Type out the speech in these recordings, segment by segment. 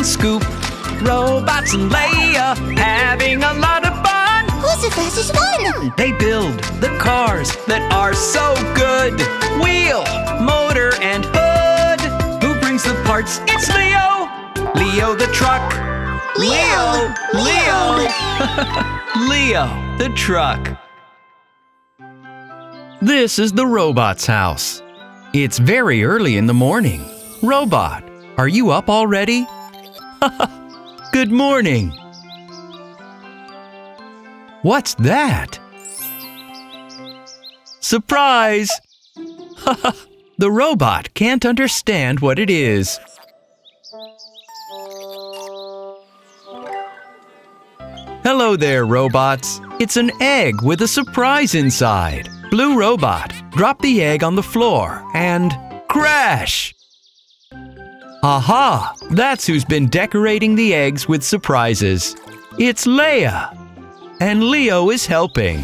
and Scoop, robots and Leia, having a lot of fun. Who's the fastest one? They build the cars that are so good. Wheel, motor, and hood. Who brings the parts? It's Leo. Leo the Truck. Leo! Leo the Truck. This is the robot's house. It's very early in the morning. Robot, are you up already? Good morning. What's that? Surprise! The robot can't understand what it is. Hello there, robots. It's an egg with a surprise inside. Blue robot, drop the egg on the floor and crash! Aha! That's who's been decorating the eggs with surprises. It's Leia. And Leo is helping.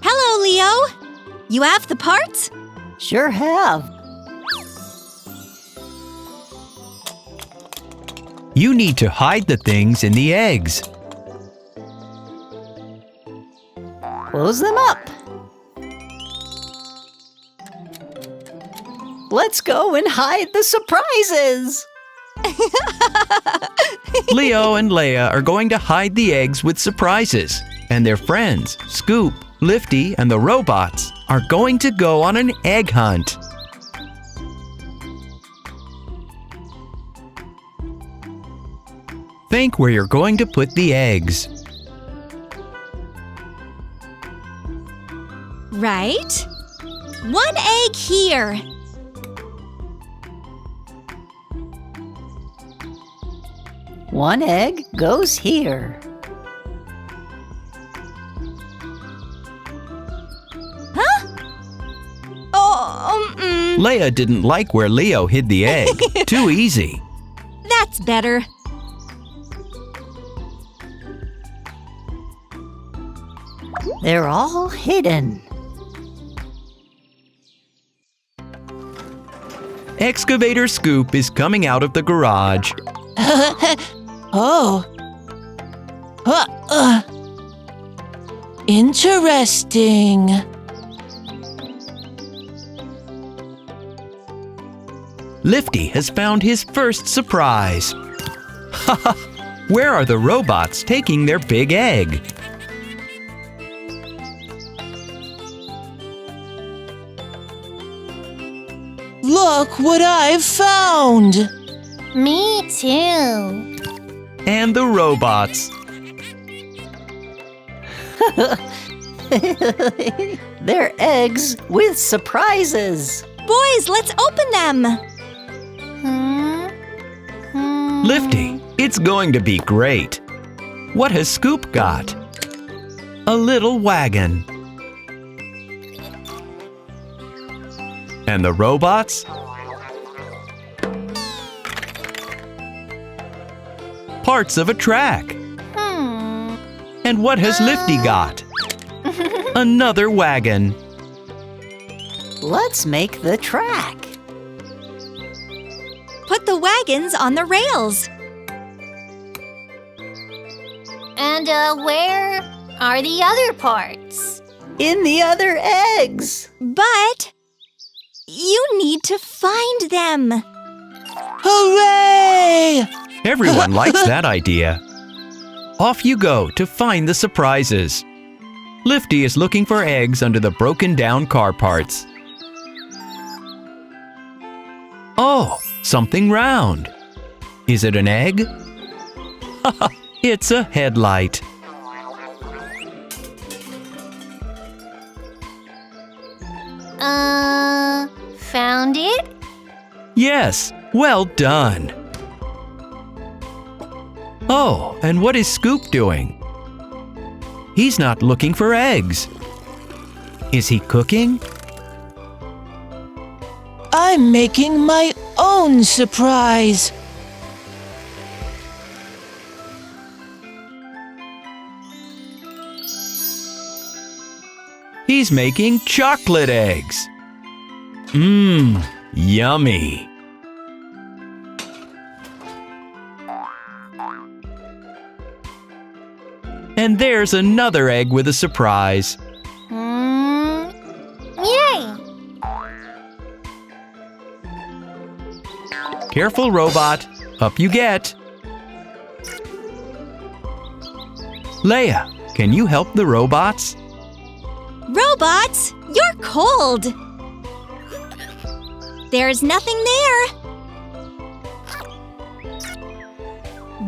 Hello, Leo. You have the parts? Sure have. You need to hide the things in the eggs. Close them up. Let's go and hide the surprises. Leo and Leia are going to hide the eggs with surprises. And their friends, Scoop, Lifty, and the robots are going to go on an egg hunt. Think where you're going to put the eggs. Right. One egg here. One egg goes here. Huh? Oh, Leia didn't like where Leo hid the egg. Too easy. That's better. They're all hidden. Excavator Scoop is coming out of the garage. Oh. Interesting. Lifty has found his first surprise. Where are the robots taking their big egg? Look what I've found. Me too. And the robots. They're eggs with surprises. Boys, let's open them. Lifty, it's going to be great. What has Scoop got? A little wagon. And the robots? Parts of a track. And what has Lifty got? Another wagon. Let's make the track. Put the wagons on the rails. And where are the other parts? In the other eggs. But you need to find them. Hooray! Everyone likes that idea. Off you go to find the surprises. Lifty is looking for eggs under the broken down car parts. Oh, something round. Is it an egg? It's a headlight. Found it? Yes, well done. Oh, and what is Scoop doing? He's not looking for eggs. Is he cooking? I'm making my own surprise. He's making chocolate eggs. Yummy. And there's another egg with a surprise. Yay! Careful, robot. Up you get. Lea, can you help the robots? Robots, you're cold. There's nothing there.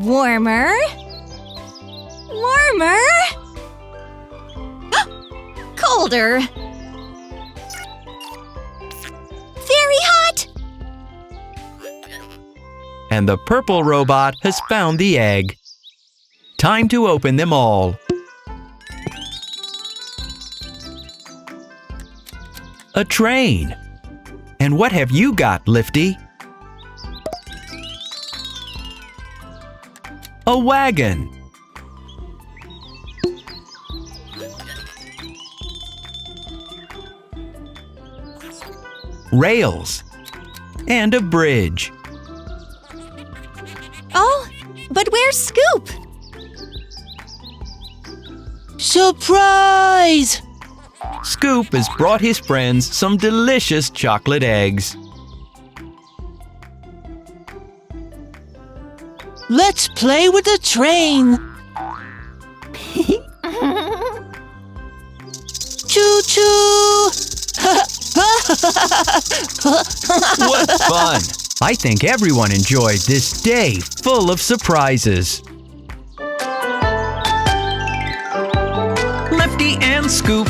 Warmer. Warmer. Colder. Very hot. And the purple robot has found the egg. Time to open them all. A train. And what have you got, Lifty? A wagon. Rails. And a bridge. Oh, but where's Scoop? Surprise! Scoop has brought his friends some delicious chocolate eggs. Let's play with the train. Choo-choo! What fun! I think everyone enjoyed this day full of surprises. Lifty and Scoop,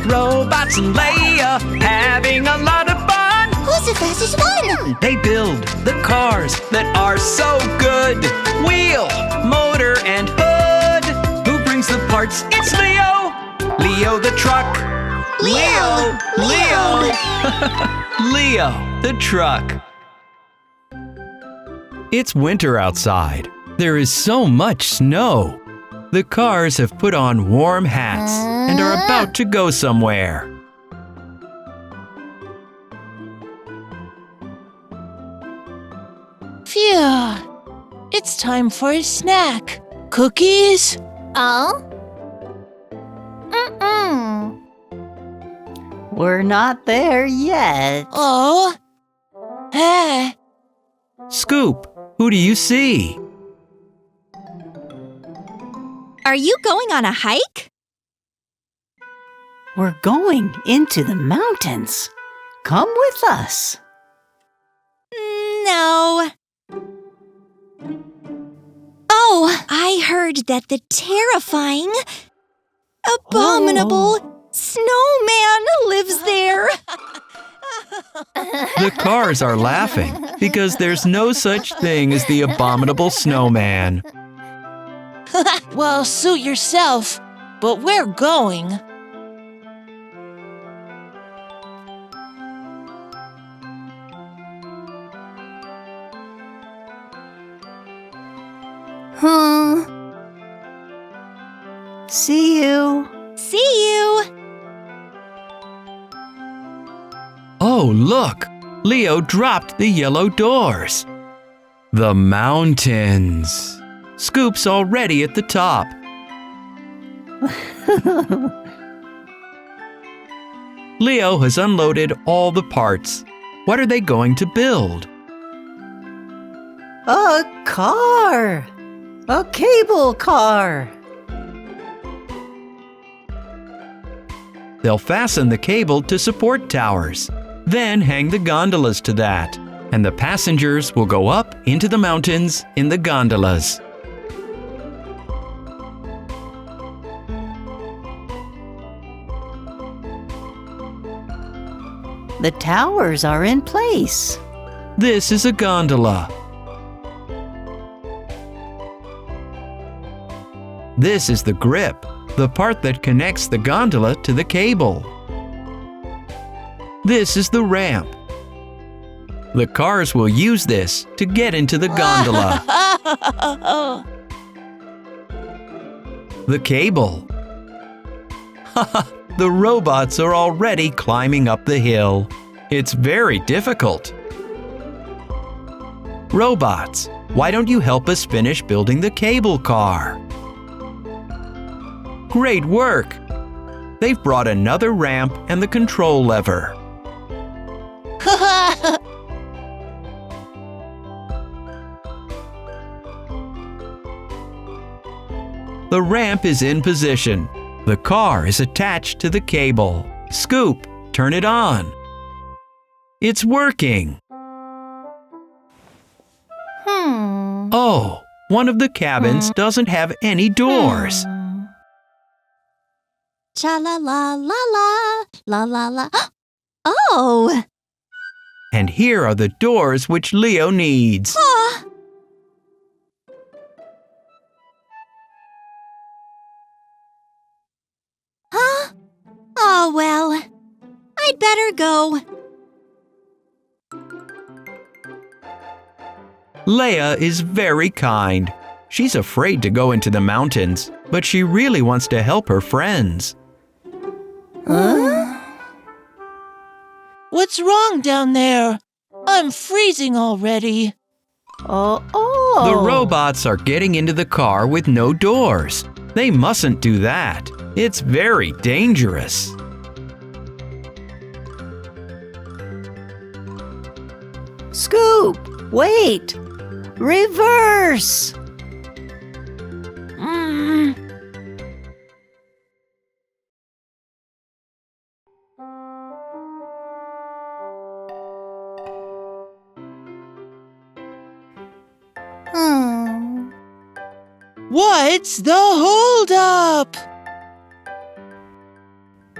robots and Lea, having a lot of fun. Who's the fastest one? They build the cars that are so good. Wheel, motor, and hood. Who brings the parts? It's Leo. Leo the Truck. Leo! Leo the Truck. It's winter outside. There is so much snow. The cars have put on warm hats and are about to go somewhere. Phew! It's time for a snack. Cookies? Oh? We're not there yet. Oh? Hey! Scoop, who do you see? Are you going on a hike? We're going into the mountains. Come with us. No. Oh, I heard that the terrifying, abominable snowman lives there. The cars are laughing because there's no such thing as the abominable snowman. Well, suit yourself, but we're going. See you. See you. Oh, look! Leo dropped the yellow doors. The mountains. Scoop's already at the top. Leo has unloaded all the parts. What are they going to build? A car. A cable car. They'll fasten the cable to support towers, then hang the gondolas to that, and the passengers will go up into the mountains in the gondolas. The towers are in place. This is a gondola. This is the grip, the part that connects the gondola to the cable. This is the ramp. The cars will use this to get into the gondola. The cable. The robots are already climbing up the hill. It's very difficult. Robots, why don't you help us finish building the cable car? Great work! They've brought another ramp and the control lever. The ramp is in position. The car is attached to the cable. Scoop, turn it on. It's working. Oh, one of the cabins doesn't have any doors. Cha la la la la, la la la. Oh! And here are the doors which Leo needs. Ah. Huh? Oh, well. I'd better go. Lea is very kind. She's afraid to go into the mountains, but she really wants to help her friends. What's wrong down there? I'm freezing already. The robots are getting into the car with no doors. They mustn't do that. It's very dangerous. Scoop, wait! Reverse! What's the holdup?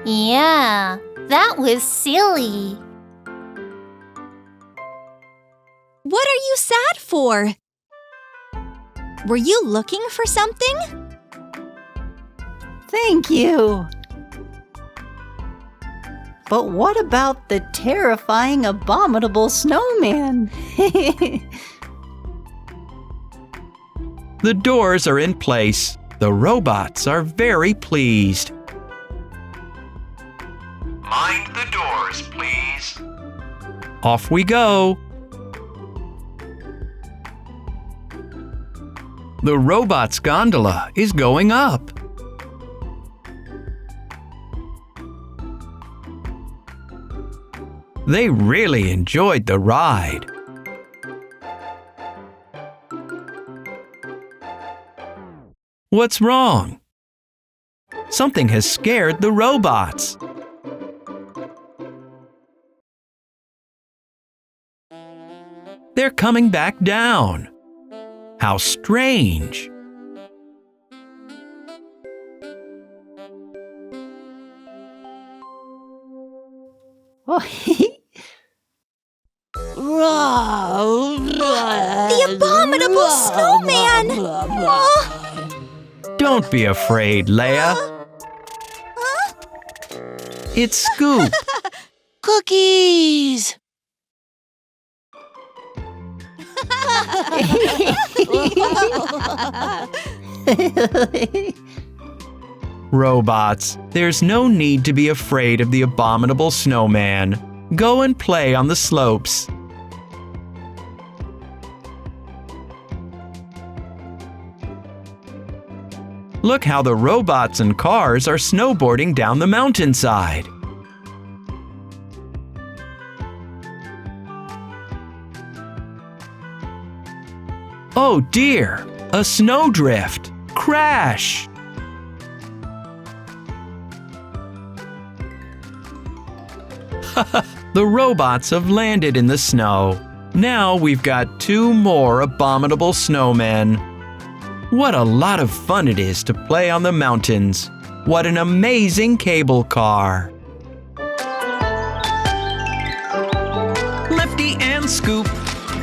Yeah, that was silly. What are you sad for? Were you looking for something? Thank you. But what about the terrifying, abominable snowman? The doors are in place. The robots are very pleased. Mind the doors, please. Off we go. The robot's gondola is going up. They really enjoyed the ride. What's wrong? Something has scared the robots. They're coming back down. How strange. The abominable snowman! Oh. Don't be afraid, Lea. It's Scoop. Cookies! Robots, there's no need to be afraid of the abominable snowman. Go and play on the slopes. Look how the robots and cars are snowboarding down the mountainside. Oh dear, a snowdrift. Crash! The robots have landed in the snow. Now we've got 2 more abominable snowmen. What a lot of fun it is to play on the mountains. What an amazing cable car. Lifty and Scoop,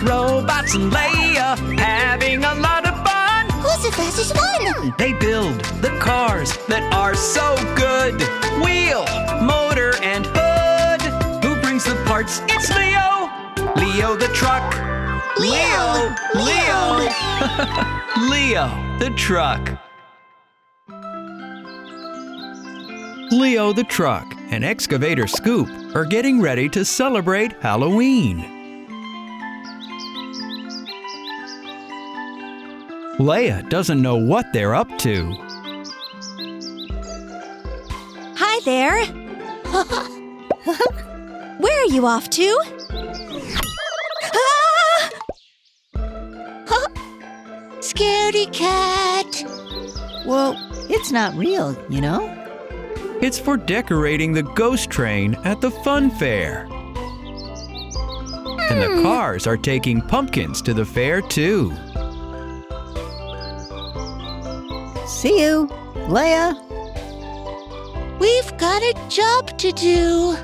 robots and Lea, having a lot of fun. Who's the fastest one? They build the cars that are so good. Wheel, motor, and hood. Who brings the parts? It's Leo. Leo the Truck. Leo. Leo the Truck. Leo the Truck and Excavator Scoop are getting ready to celebrate Halloween. Lea doesn't know what they're up to. there. Where are you off to? Ah! Scaredy cat. Well, it's not real, you know? It's for decorating the ghost train at the fun fair. And the cars are taking pumpkins to the fair too. See you, Lea. We've got a job to do.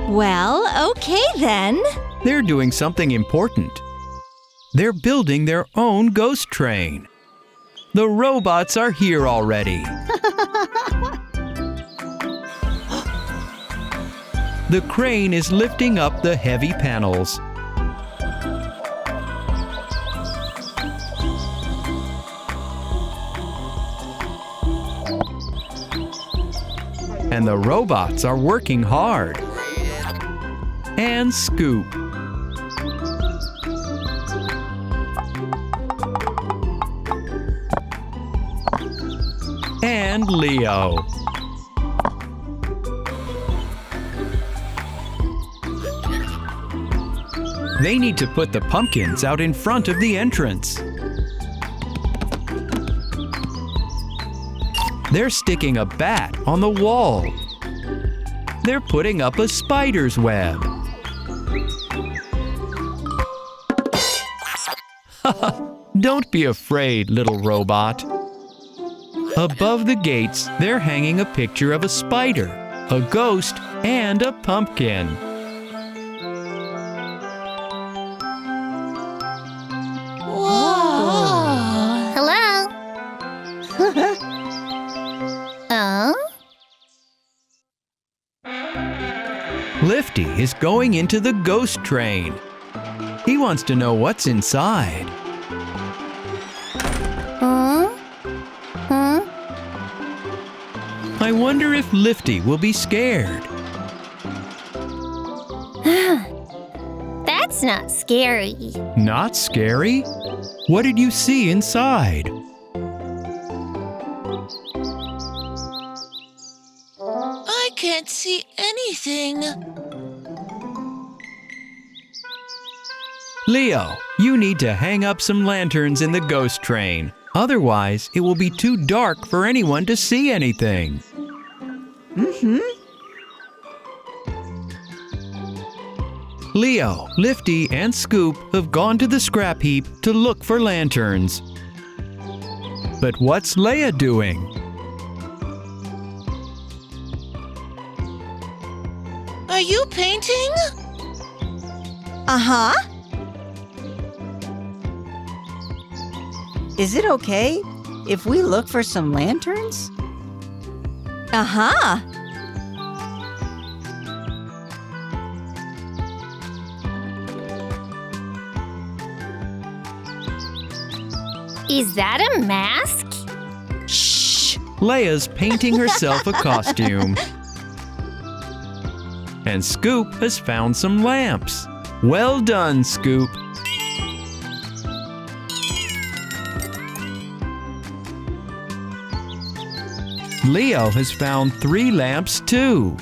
Well, okay then. They're doing something important. They're building their own ghost train. The robots are here already. The crane is lifting up the heavy panels. And the robots are working hard. And Scoop. And Leo. They need to put the pumpkins out in front of the entrance. They're sticking a bat on the wall. They're putting up a spider's web. Don't be afraid, little robot. Above the gates, they're hanging a picture of a spider, a ghost, and a pumpkin. Whoa. Hello? Lifty is going into the ghost train. He wants to know what's inside. I wonder if Lifty will be scared. That's not scary. Not scary? What did you see inside? I can't see anything. Leo, you need to hang up some lanterns in the ghost train. Otherwise, it will be too dark for anyone to see anything. Leo, Lifty, and Scoop have gone to the scrap heap to look for lanterns. But what's Lea doing? Are you painting? Uh-huh. Is it okay if we look for some lanterns? Uh-huh. Is that a mask? Shh. Lea's painting herself a costume. And Scoop has found some lamps. Well done, Scoop. Leo has found 3 lamps too.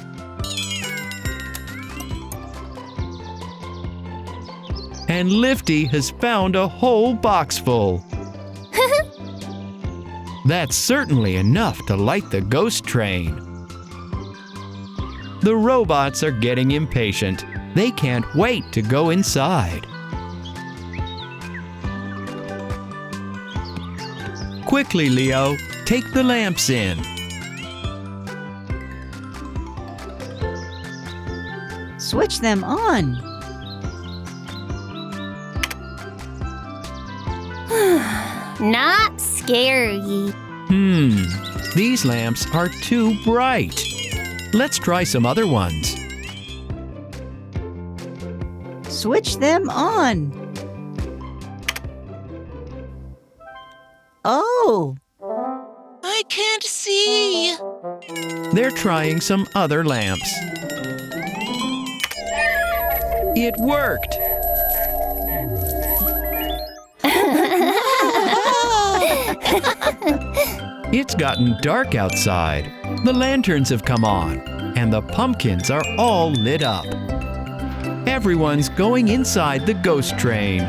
And Lifty has found a whole box full. That's certainly enough to light the ghost train. The robots are getting impatient. They can't wait to go inside. Quickly, Leo, take the lamps in. Switch them on. Not scary. These lamps are too bright. Let's try some other ones. Switch them on. Oh, I can't see. They're trying some other lamps. It worked! It's gotten dark outside. The lanterns have come on, and the pumpkins are all lit up. Everyone's going inside the ghost train.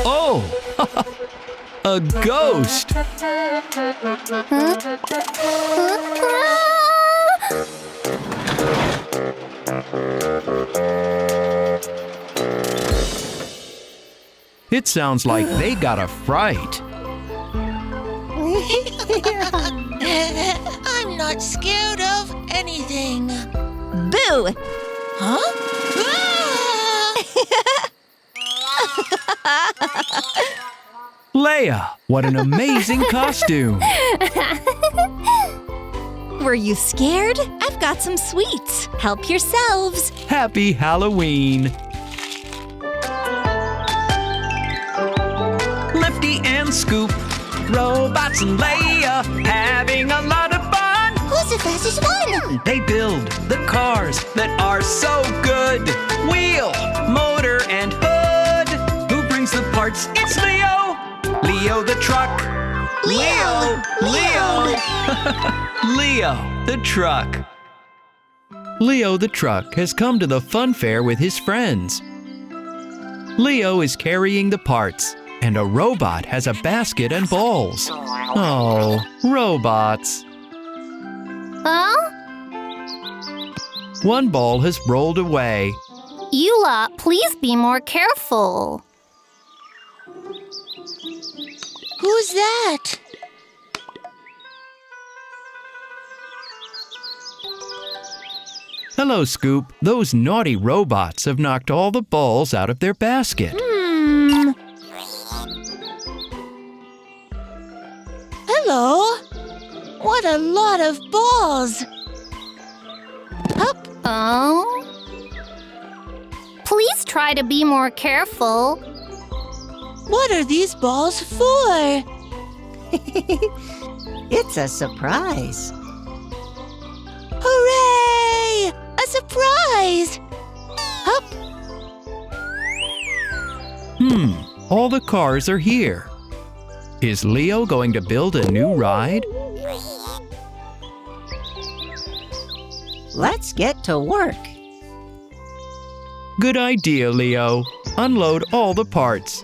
Oh, a ghost! It sounds like they got a fright. I'm not scared of anything. Boo! Huh? Lea, what an amazing costume! Were you scared? I've got some sweets. Help yourselves. Happy Halloween! Lifty and Scoop, robots and Lea, having a lot of fun. Who's the fastest one? They build the cars that are so good. Wheel, motor, and hood. Who brings the parts? It's Leo! Leo the Truck. Leo! Leo the Truck. Leo the Truck has come to the fun fair with his friends. Leo is carrying the parts, and a robot has a basket and balls. Oh, robots. Huh? One ball has rolled away. You lot, please be more careful. Who's that? Hello, Scoop. Those naughty robots have knocked all the balls out of their basket. Hello. What a lot of balls. Up. Oh? Please try to be more careful. What are these balls for? It's a surprise. Hooray! A surprise! Up. All the cars are here. Is Leo going to build a new ride? Let's get to work. Good idea, Leo. Unload all the parts.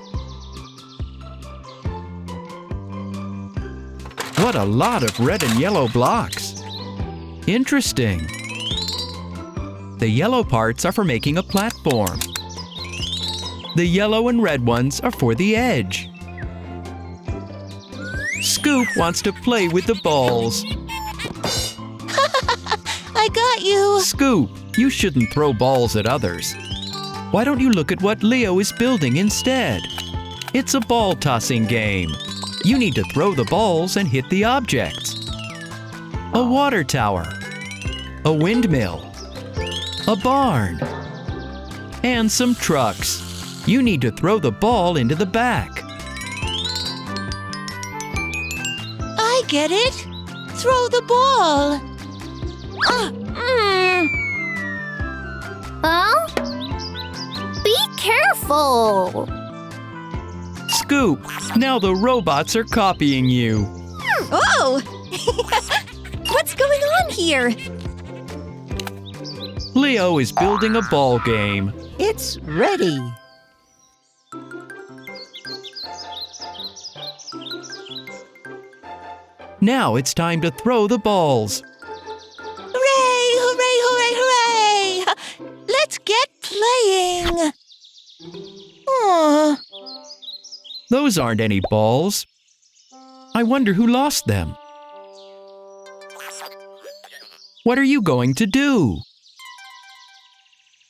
What a lot of red and yellow blocks. Interesting. The yellow parts are for making a platform. The yellow and red ones are for the edge. Scoop wants to play with the balls. I got you. Scoop, you shouldn't throw balls at others. Why don't you look at what Leo is building instead? It's a ball tossing game. You need to throw the balls and hit the objects. A water tower, a windmill, a barn, and some trucks. You need to throw the ball into the back. I get it. Throw the ball. Huh? Be careful. Scoop, now the robots are copying you. Oh! What's going on here? Leo is building a ball game. It's ready. Now it's time to throw the balls. Hooray! Hooray! Hooray! Hooray! Let's get playing. Aw. Those aren't any balls. I wonder who lost them. What are you going to do?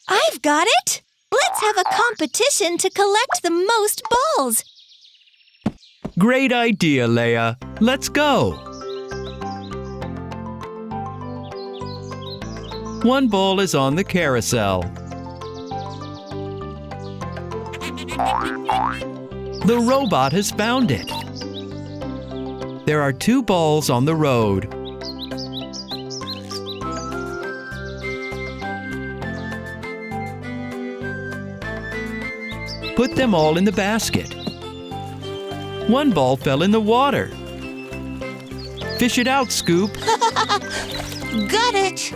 I've got it! Let's have a competition to collect the most balls. Great idea, Lea. Let's go. One ball is on the carousel. The robot has found it. There are 2 balls on the road. Put them all in the basket. 1 ball fell in the water. Fish it out, Scoop. Got it!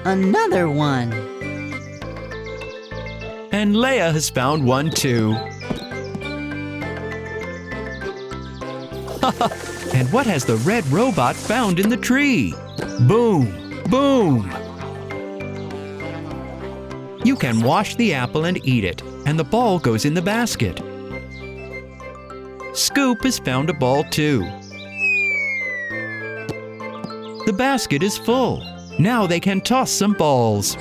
Another one. And Lea has found one too. And what has the red robot found in the tree? Boom! Boom! You can wash the apple and eat it, and the ball goes in the basket. Scoop has found a ball too. The basket is full. Now they can toss some balls.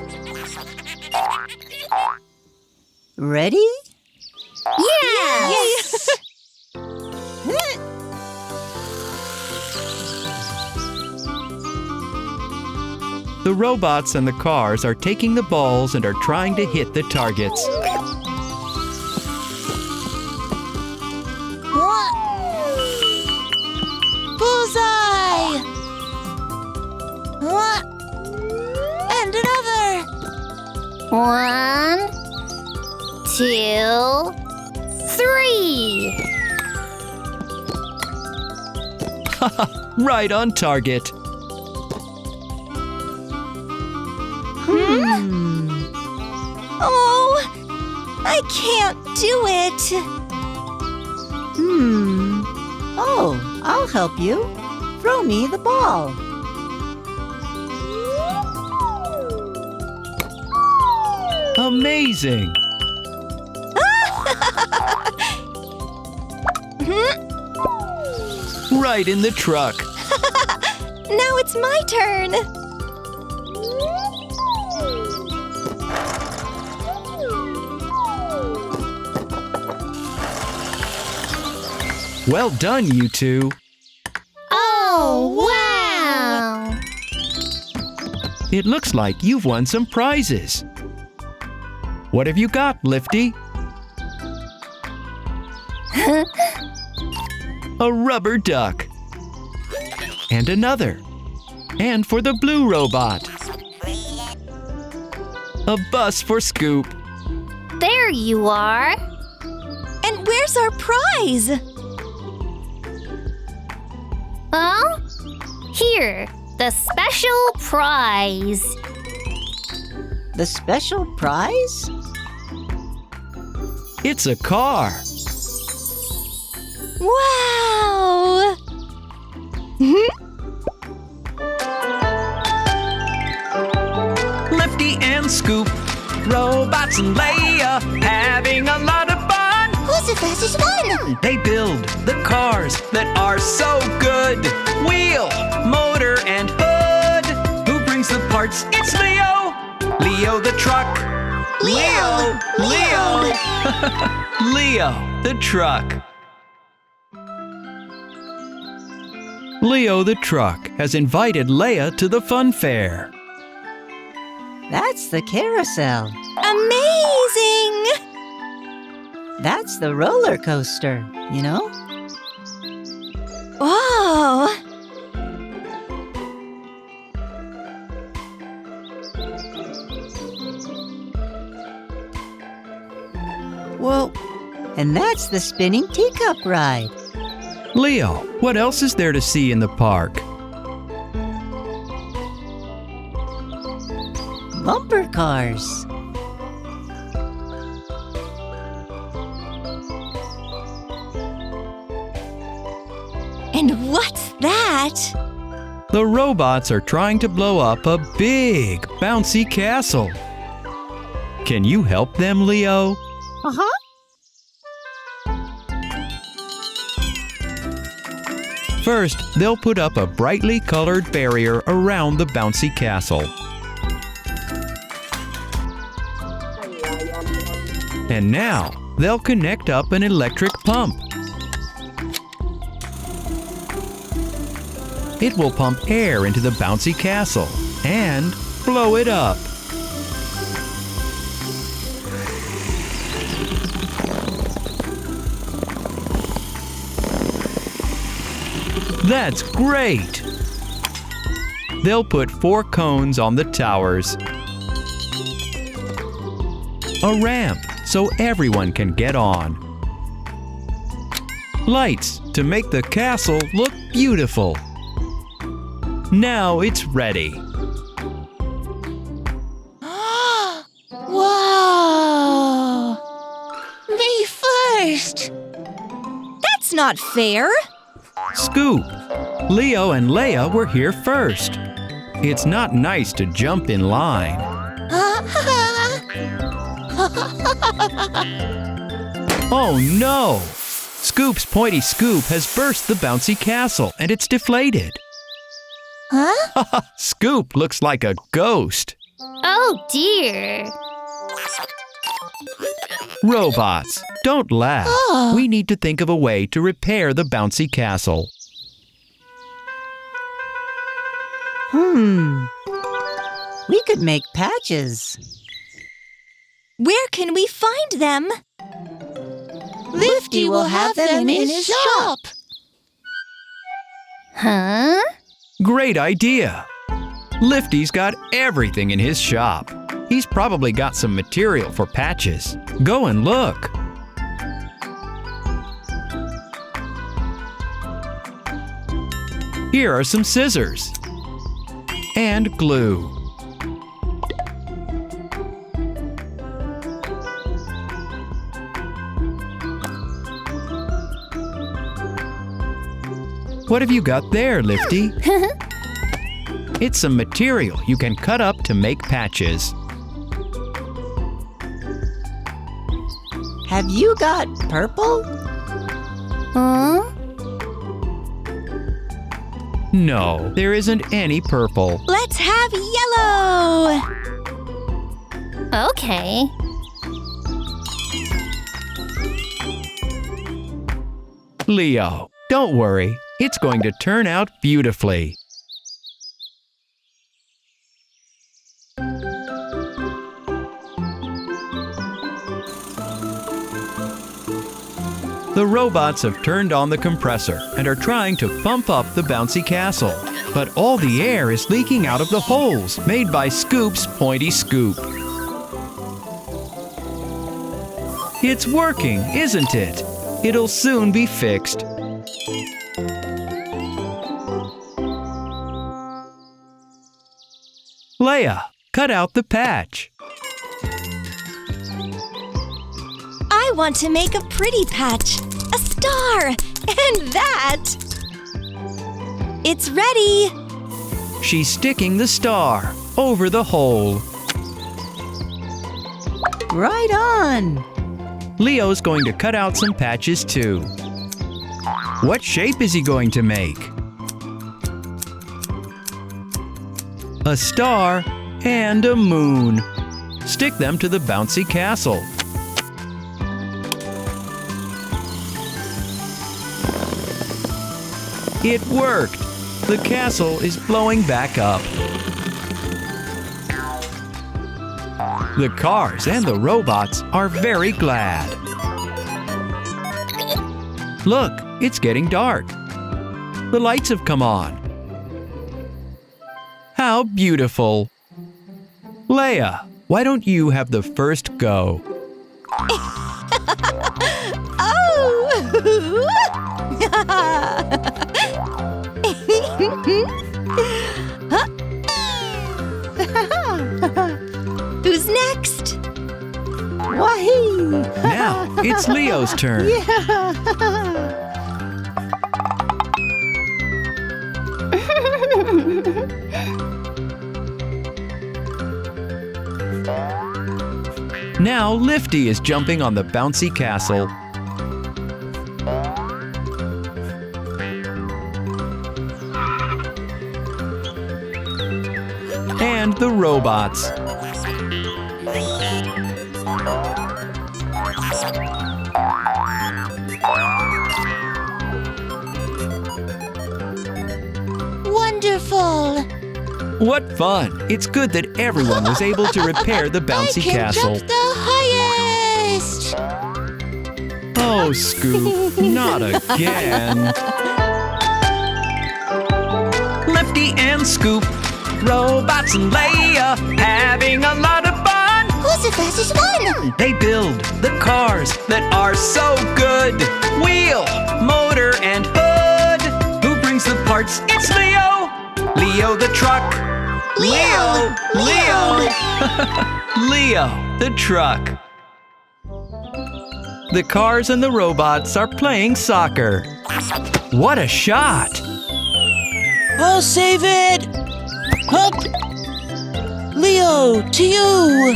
Ready? Yes! The robots and the cars are taking the balls and are trying to hit the targets. Bullseye! And another! 1, 2, 3. Right on target. Oh, I can't do it. Oh, I'll help you. Throw me the ball. Amazing! Right in the truck. Now it's my turn. Well done, you two. Oh, wow! It looks like you've won some prizes. What have you got, Lifty? A rubber duck. And another. And for the blue robot. A bus for Scoop. There you are. And where's our prize? Oh? Here, the special prize. The special prize? It's a car. Wow! Lifty and Scoop. Robots and Lea having a lot of fun. Who's the fastest one? They build the cars that are so good. Wheel, motor, and hood. Who brings the parts? It's Leo. Leo the truck. Leo. Leo the truck. Leo the truck has invited Lea to the fun fair. That's the carousel. Amazing! That's the roller coaster, you know? Whoa! Whoa. And that's the spinning teacup ride. Leo, what else is there to see in the park? Bumper cars. And what's that? The robots are trying to blow up a big, bouncy castle. Can you help them, Leo? Uh-huh. First, they'll put up a brightly colored barrier around the bouncy castle. And now, they'll connect up an electric pump. It will pump air into the bouncy castle and blow it up. That's great! They'll put 4 cones on the towers. A ramp so everyone can get on. Lights to make the castle look beautiful. Now it's ready. Wow! Me first! That's not fair. Scoop! Leo and Lea were here first. It's not nice to jump in line. Oh no! Scoop's pointy scoop has burst the bouncy castle and it's deflated. Huh? Scoop looks like a ghost. Oh dear. Robots, don't laugh. Oh. We need to think of a way to repair the bouncy castle. We could make patches. Where can we find them? Lifty will have them in his shop. Huh? Great idea! Lifty's got everything in his shop. He's probably got some material for patches. Go and look. Here are some scissors. And glue. What have you got there, Lifty? It's some material you can cut up to make patches. Have you got purple? Huh? No, there isn't any purple. Let's have yellow. Okay. Leo, don't worry. It's going to turn out beautifully. The robots have turned on the compressor and are trying to pump up the bouncy castle. But all the air is leaking out of the holes made by Scoop's pointy scoop. It's working, isn't it? It'll soon be fixed. Lea, cut out the patch. I want to make a pretty patch. A star. And that. It's ready. She's sticking the star over the hole. Right on. Leo's going to cut out some patches too. What shape is he going to make? A star and a moon. Stick them to the bouncy castle. It worked! The castle is blowing back up. The cars and the robots are very glad. Look, it's getting dark. The lights have come on. How beautiful! Lea, why don't you have the first go? Who's next? Wahee! Now, it's Leo's turn. Now Lifty is jumping on the bouncy castle. And the robots. Wonderful! What fun! It's good that everyone was able to repair the bouncy castle. I can jump the highest! Oh, Scoop, not again. Lefty and Scoop, robots and Leia, having a lot of fun. Who's the fastest one? They build the cars that are so good. Wheel, motor, and hood. Who brings the parts? It's Leo. Leo the Truck. Leo! Leo the Truck. The cars and the robots are playing soccer. What a shot! I'll save it! Hup! Leo, to you!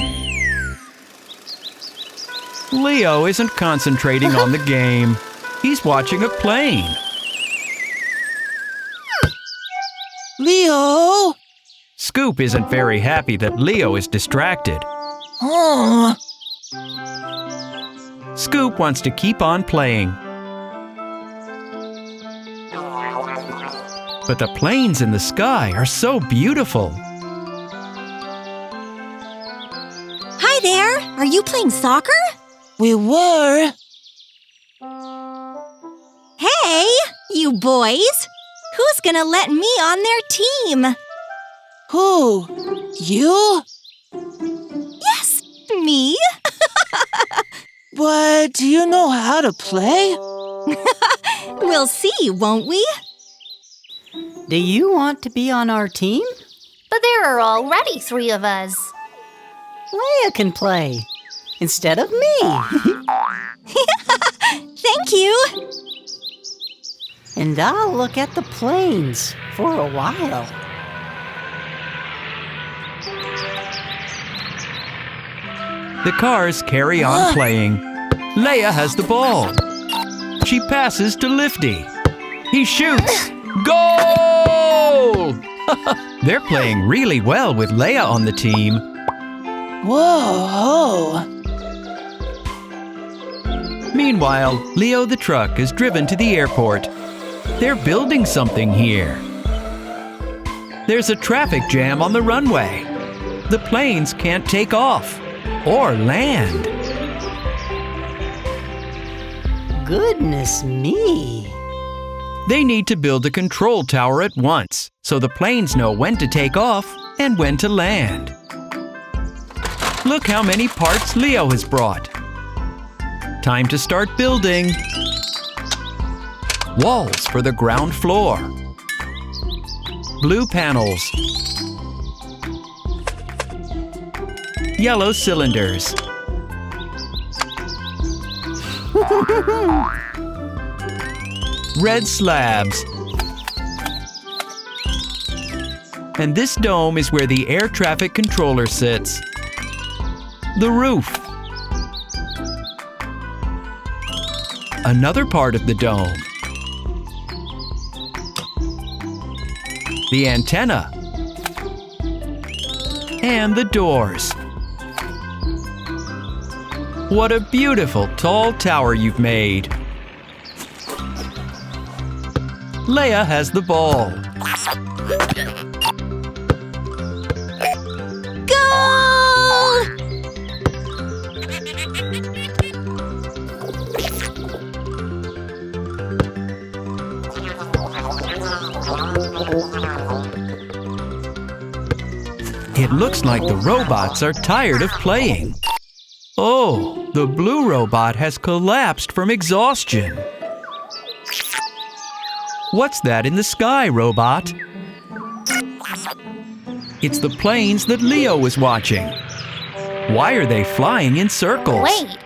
Leo isn't concentrating on the game. He's watching a plane. Leo! Scoop isn't very happy that Leo is distracted. Oh, Scoop wants to keep on playing. But the planes in the sky are so beautiful. Hi there! Are you playing soccer? we were. Hey, you boys! Who's gonna let me on their team? Who? You? Yes, me. But do you know how to play? We'll see, won't we? Do you want to be on our team? But there are already 3 of us. Leia can play instead of me. Thank you. And I'll look at the planes for a while. The cars carry on playing. Leia has the ball. She passes to Lifty. He shoots. Goal! They're playing really well with Leia on the team. Whoa! Meanwhile, Leo the Truck is driven to the airport. They're building something here. There's a traffic jam on the runway. The planes can't take off or land. Goodness me. They need to build a control tower at once so the planes know when to take off and when to land. Look how many parts Leo has brought. Time to start building. Walls for the ground floor. Blue panels. Yellow cylinders. Red slabs. And this dome is where the air traffic controller sits. The roof. Another part of the dome. The antenna. And the doors. What a beautiful tall tower you've made. Leia has the ball. Goal! It looks like the robots are tired of playing. Oh, the blue robot has collapsed from exhaustion. What's that in the sky, robot? It's the planes that Leo was watching. Why are they flying in circles? Wait.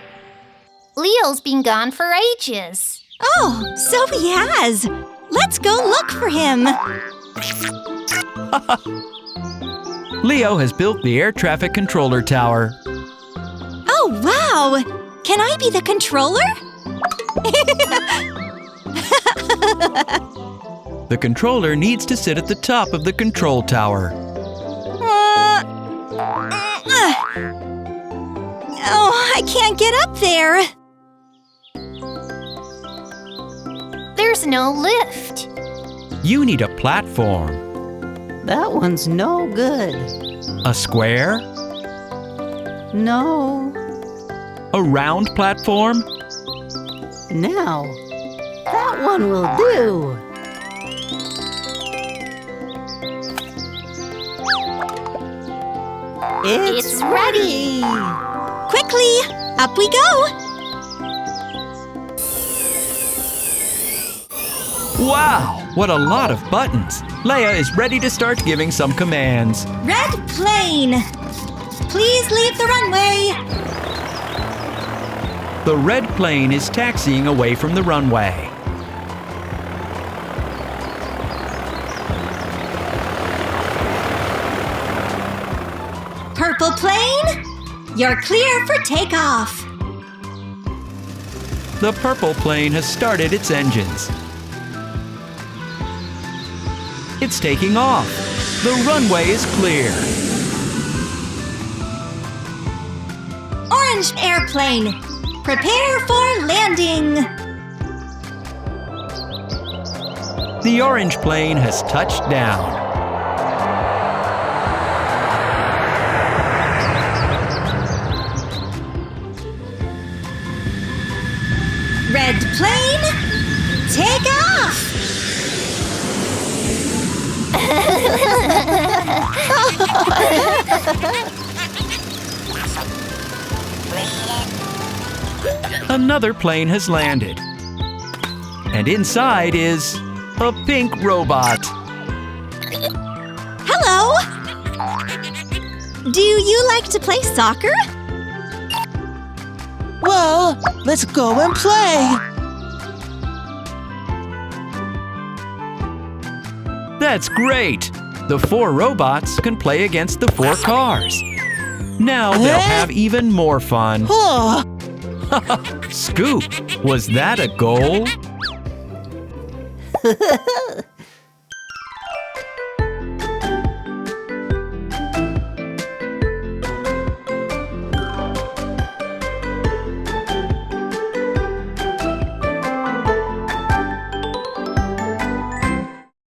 Leo's been gone for ages. Oh, so he has. Let's go look for him. Leo has built the air traffic controller tower. Oh, wow! Can I be the controller? The controller needs to sit at the top of the control tower. Oh, I can't get up there. There's no lift. You need a platform. That one's no good. A square? No. A round platform? Now, that one will do. It's ready. Quickly, up we go. Wow, what a lot of buttons. Lea is ready to start giving some commands. Red plane. Please leave the runway. The red plane is taxiing away from the runway. Purple plane, you're clear for takeoff. The purple plane has started its engines. It's taking off. The runway is clear. Orange airplane, prepare for landing. The orange plane has touched down. Red plane, take off. Another plane has landed. And inside is a pink robot. Hello. Do you like to play soccer? Well, let's go and play. That's great! The 4 robots can play against the 4 cars. Now they'll have even more fun. Oh, Scoop, was that a goal?